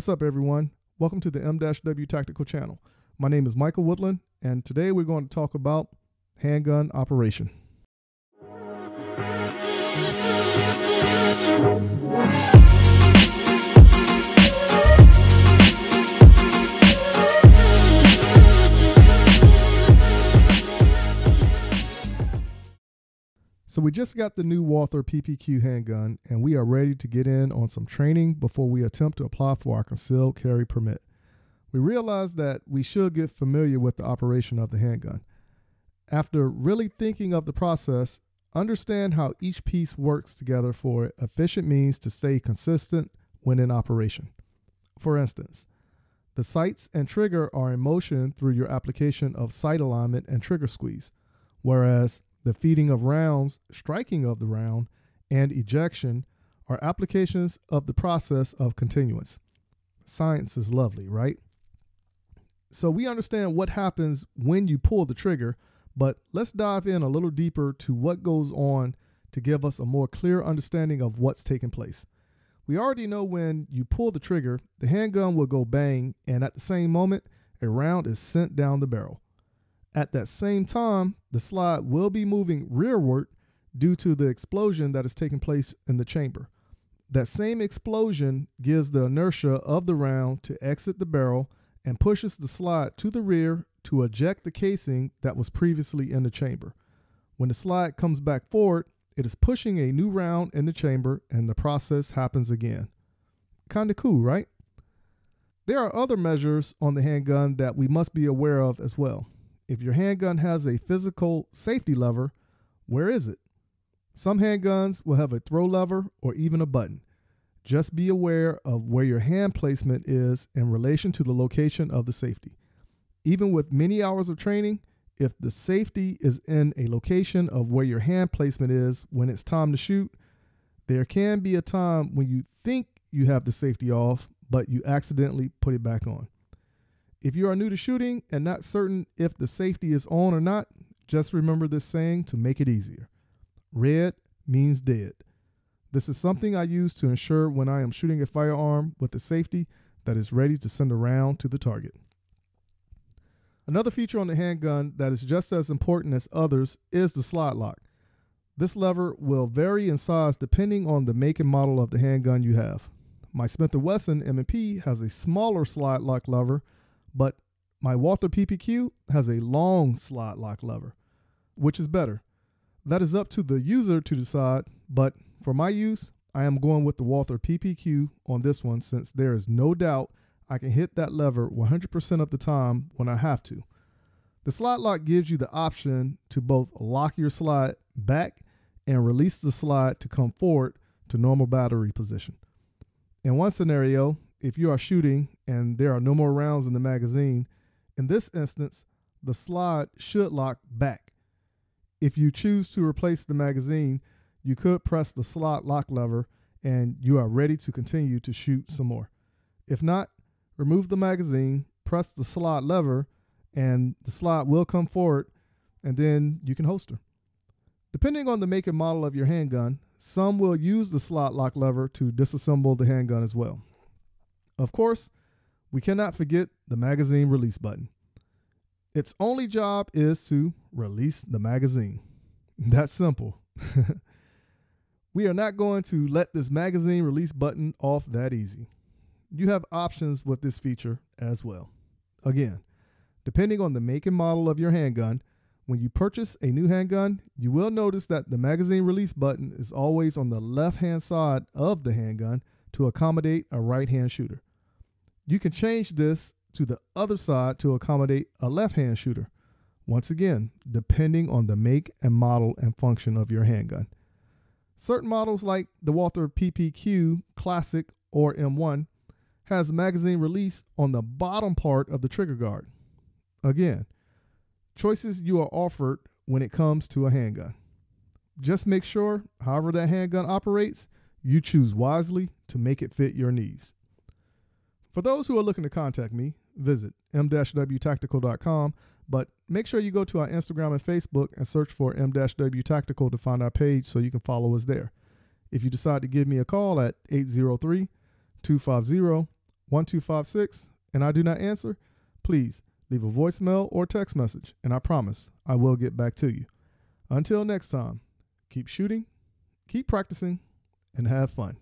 What's up, everyone? Welcome to the 𝐤𝐤𝐤 Tactical channel. My name is Michael Woodland, and today we're going to talk about handgun operation. So we just got the new Walther PPQ handgun, and we are ready to get in on some training before we attempt to apply for our concealed carry permit. We realized that we should get familiar with the operation of the handgun. After really thinking of the process, understand how each piece works together for efficient means to stay consistent when in operation. For instance, the sights and trigger are in motion through your application of sight alignment and trigger squeeze, whereas the feeding of rounds, striking of the round, and ejection are applications of the process of continuance. Science is lovely, right? So we understand what happens when you pull the trigger, but let's dive in a little deeper to what goes on to give us a more clear understanding of what's taking place. We already know when you pull the trigger, the handgun will go bang, and at the same moment, a round is sent down the barrel. At that same time, the slide will be moving rearward due to the explosion that is taking place in the chamber. That same explosion gives the inertia of the round to exit the barrel and pushes the slide to the rear to eject the casing that was previously in the chamber. When the slide comes back forward, it is pushing a new round in the chamber, and the process happens again. Kinda cool, right? There are other measures on the handgun that we must be aware of as well. If your handgun has a physical safety lever, where is it? Some handguns will have a throw lever or even a button. Just be aware of where your hand placement is in relation to the location of the safety. Even with many hours of training, if the safety is in a location of where your hand placement is when it's time to shoot, there can be a time when you think you have the safety off, but you accidentally put it back on. If you are new to shooting and not certain if the safety is on or not, just remember this saying to make it easier. Red means dead. This is something I use to ensure when I am shooting a firearm with the safety that is ready to send a round to the target. Another feature on the handgun that is just as important as others is the slide lock. This lever will vary in size depending on the make and model of the handgun you have. My Smith & Wesson M&P has a smaller slide lock lever, but my Walther PPQ has a long slide lock lever. Which is better? That is up to the user to decide, but for my use, I am going with the Walther PPQ on this one since there is no doubt I can hit that lever 100% of the time when I have to. The slide lock gives you the option to both lock your slide back and release the slide to come forward to normal battery position. In one scenario, if you are shooting and there are no more rounds in the magazine, in this instance, the slide should lock back. If you choose to replace the magazine, you could press the slide lock lever and you are ready to continue to shoot some more. If not, remove the magazine, press the slide lever, and the slide will come forward, and then you can holster. Depending on the make and model of your handgun, some will use the slide lock lever to disassemble the handgun as well. Of course, we cannot forget the magazine release button. Its only job is to release the magazine. That's simple. We are not going to let this magazine release button off that easy. You have options with this feature as well. Again, depending on the make and model of your handgun, when you purchase a new handgun, you will notice that the magazine release button is always on the left-hand side of the handgun to accommodate a right-hand shooter. You can change this to the other side to accommodate a left-hand shooter. Once again, depending on the make and model and function of your handgun. Certain models like the Walther PPQ Classic or M1 has magazine release on the bottom part of the trigger guard. Again, choices you are offered when it comes to a handgun. Just make sure, however that handgun operates, you choose wisely to make it fit your needs. For those who are looking to contact me, visit 𝐤𝐤𝐤-tactical.com, but make sure you go to our Instagram and Facebook and search for 𝐤𝐤𝐤 Tactical to find our page so you can follow us there. If you decide to give me a call at 803-250-1250, 1256 and I do not answer, please leave a voicemail or text message, and I promise I will get back to you. Until next time, keep shooting, keep practicing, and have fun.